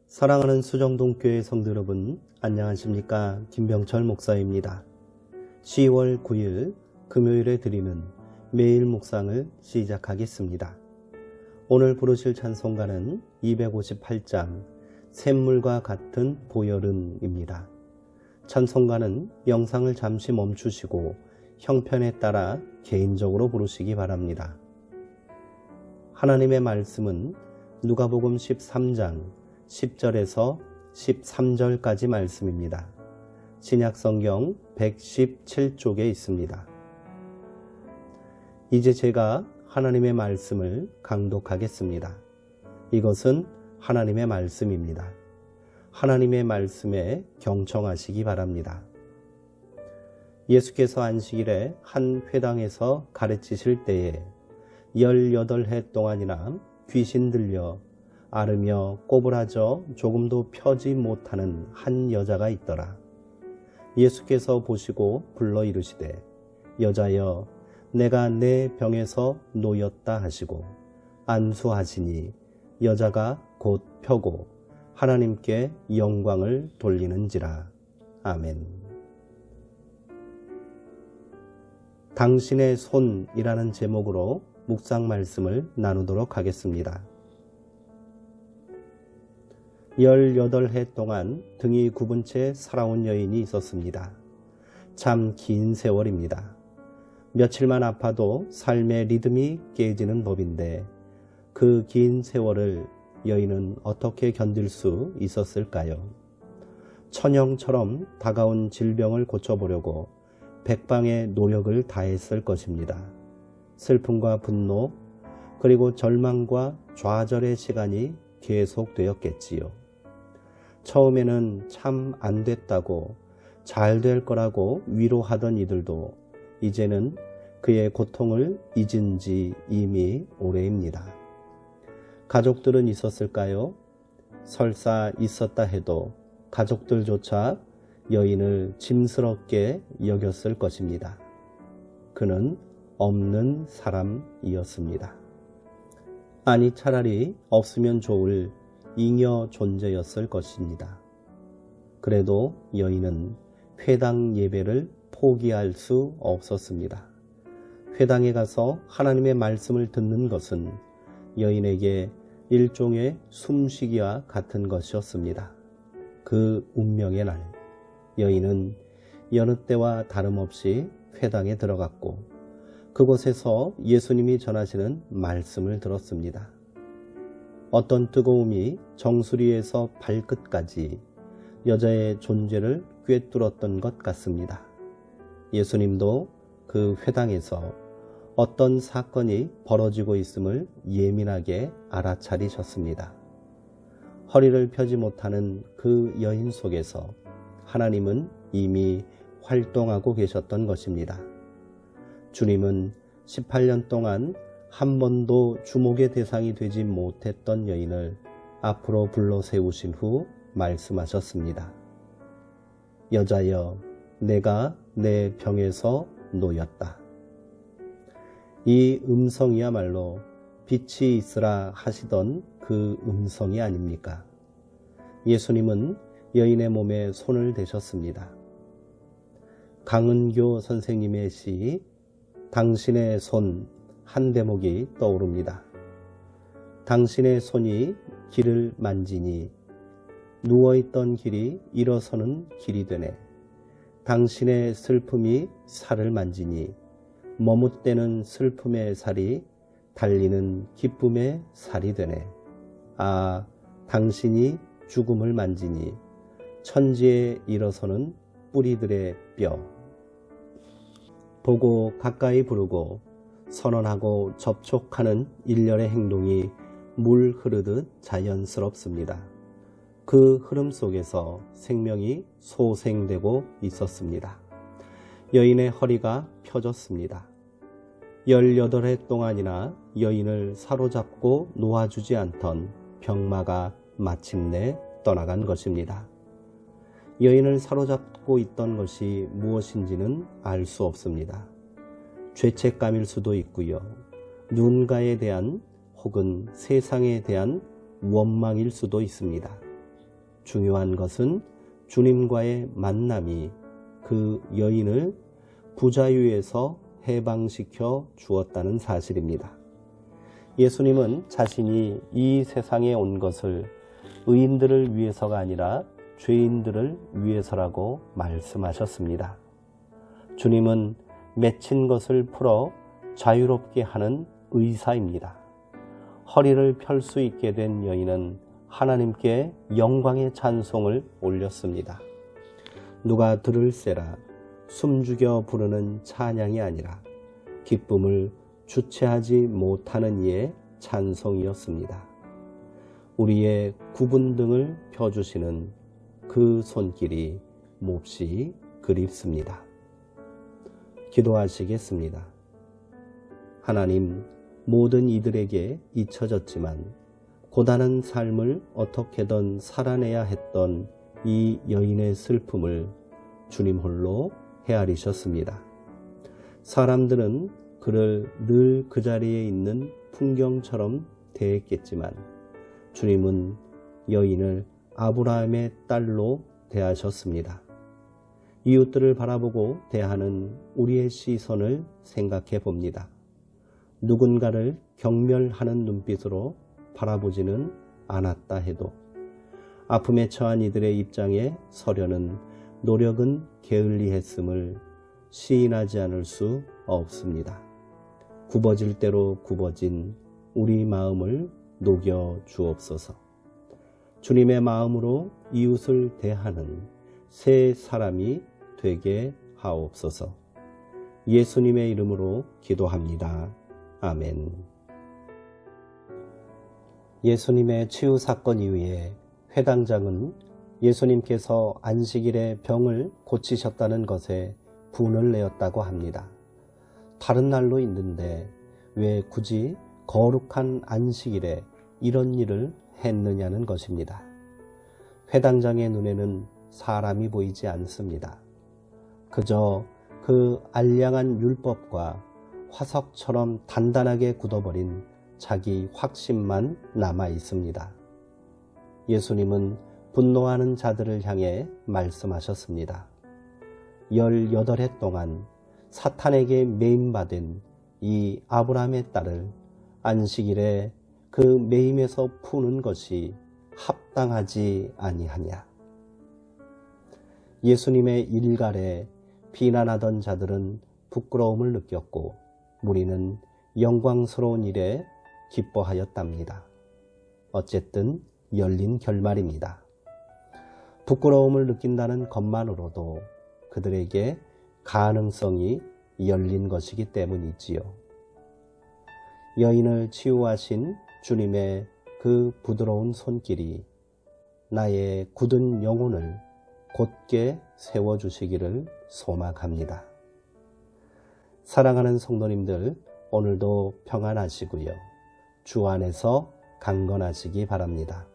사랑하는 수정동교회 성도 여러분, 안녕하십니까? 김병철 목사입니다. 10월 9일 금요일에 드리는 매일 묵상을 시작하겠습니다. 오늘 부르실 찬송가는 258장 샘물과 같은 보혈은입니다. 찬송가는 영상을 잠시 멈추시고 형편에 따라 개인적으로 부르시기 바랍니다. 하나님의 말씀은 누가복음 13장 10절에서 13절까지 말씀입니다. 신약성경 117쪽에 있습니다. 이제 제가 하나님의 말씀을 강독하겠습니다. 이것은 하나님의 말씀입니다. 하나님의 말씀에 경청하시기 바랍니다. 예수께서 안식일에 한 회당에서 가르치실 때에 18해 동안이나 귀신 들려 앓으며 꼬부라져 조금도 펴지 못하는 한 여자가 있더라. 예수께서 보시고 불러 이르시되 여자여 내가 내 병에서 놓였다 하시고 안수하시니 여자가 곧 펴고 하나님께 영광을 돌리는지라. 아멘. 당신의 손이라는 제목으로 묵상 말씀을 나누도록 하겠습니다. 18해 동안 등이 굽은 채 살아온 여인이 있었습니다. 참 긴 세월입니다. 며칠만 아파도 삶의 리듬이 깨지는 법인데 그 긴 세월을 여인은 어떻게 견딜 수 있었을까요? 천형처럼 다가온 질병을 고쳐보려고 백방의 노력을 다했을 것입니다. 슬픔과 분노 그리고 절망과 좌절의 시간이 계속되었겠지요. 처음에는 참 안 됐다고 잘 될 거라고 위로하던 이들도 이제는 그의 고통을 잊은 지 이미 오래입니다. 가족들은 있었을까요? 설사 있었다 해도 가족들조차 여인을 짐스럽게 여겼을 것입니다. 그는 없는 사람이었습니다. 아니 차라리 없으면 좋을 잉여 존재였을 것입니다. 그래도 여인은 회당 예배를 포기할 수 없었습니다. 회당에 가서 하나님의 말씀을 듣는 것은 여인에게 일종의 숨쉬기와 같은 것이었습니다. 그 운명의 날, 여인은 여느 때와 다름없이 회당에 들어갔고 그곳에서 예수님이 전하시는 말씀을 들었습니다. 어떤 뜨거움이 정수리에서 발끝까지 여자의 존재를 꿰뚫었던 것 같습니다. 예수님도 그 회당에서 어떤 사건이 벌어지고 있음을 예민하게 알아차리셨습니다. 허리를 펴지 못하는 그 여인 속에서 하나님은 이미 활동하고 계셨던 것입니다. 주님은 18년 동안 한 번도 주목의 대상이 되지 못했던 여인을 앞으로 불러 세우신 후 말씀하셨습니다. 여자여, 내가 내 병에서 놓였다. 이 음성이야말로 빛이 있으라 하시던 그 음성이 아닙니까? 예수님은 여인의 몸에 손을 대셨습니다. 강은교 선생님의 시 당신의 손 한 대목이 떠오릅니다. 당신의 손이 길을 만지니 누워있던 길이 일어서는 길이 되네. 당신의 슬픔이 살을 만지니 머뭇대는 슬픔의 살이 달리는 기쁨의 살이 되네. 아, 당신이 죽음을 만지니 천지에 일어서는 뿌리들의 뼈. 보고 가까이 부르고 선언하고 접촉하는 일련의 행동이 물 흐르듯 자연스럽습니다. 그 흐름 속에서 생명이 소생되고 있었습니다. 여인의 허리가 펴졌습니다. 18해 동안이나 여인을 사로잡고 놓아주지 않던 병마가 마침내 떠나간 것입니다. 여인을 사로잡고 있던 것이 무엇인지는 알 수 없습니다. 죄책감일 수도 있고요. 누군가에 대한 혹은 세상에 대한 원망일 수도 있습니다. 중요한 것은 주님과의 만남이 그 여인을 부자유에서 해방시켜 주었다는 사실입니다. 예수님은 자신이 이 세상에 온 것을 의인들을 위해서가 아니라 죄인들을 위해서라고 말씀하셨습니다. 주님은 맺힌 것을 풀어 자유롭게 하는 의사입니다. 허리를 펼 수 있게 된 여인은 하나님께 영광의 찬송을 올렸습니다. 누가 들을세라 숨죽여 부르는 찬양이 아니라 기쁨을 주체하지 못하는 이의 찬송이었습니다. 우리의 굽은 등을 펴주시는 그 손길이 몹시 그립습니다. 기도하시겠습니다. 하나님, 모든 이들에게 잊혀졌지만 고단한 삶을 어떻게든 살아내야 했던 이 여인의 슬픔을 주님 홀로 헤아리셨습니다. 사람들은 그를 늘 그 자리에 있는 풍경처럼 대했겠지만 주님은 여인을 아브라함의 딸로 대하셨습니다. 이웃들을 바라보고 대하는 우리의 시선을 생각해 봅니다. 누군가를 경멸하는 눈빛으로 바라보지는 않았다 해도 아픔에 처한 이들의 입장에 서려는 노력은 게을리했음을 시인하지 않을 수 없습니다. 굽어질 대로 굽어진 우리 마음을 녹여 주옵소서. 주님의 마음으로 이웃을 대하는 새 사람이 되게 하옵소서. 예수님의 이름으로 기도합니다. 아멘. 예수님의 치유 사건 이후에 회당장은 예수님께서 안식일에 병을 고치셨다는 것에 분을 내었다고 합니다. 다른 날로 있는데 왜 굳이 거룩한 안식일에 이런 일을 했느냐는 것입니다. 회당장의 눈에는 사람이 보이지 않습니다. 그저 그 알량한 율법과 화석처럼 단단하게 굳어버린 자기 확신만 남아 있습니다. 예수님은 분노하는 자들을 향해 말씀하셨습니다. 18해 동안 사탄에게 매임받은 이 아브라함의 딸을 안식일에 그 매임에서 푸는 것이 합당하지 아니하냐. 예수님의 일갈에 비난하던 자들은 부끄러움을 느꼈고 무리는 영광스러운 일에 기뻐하였답니다. 어쨌든 열린 결말입니다. 부끄러움을 느낀다는 것만으로도 그들에게 가능성이 열린 것이기 때문이지요. 여인을 치유하신 주님의 그 부드러운 손길이 나의 굳은 영혼을 곧게 세워주시기를 소망합니다. 사랑하는 성도님들, 오늘도 평안하시고요. 주 안에서 강건하시기 바랍니다.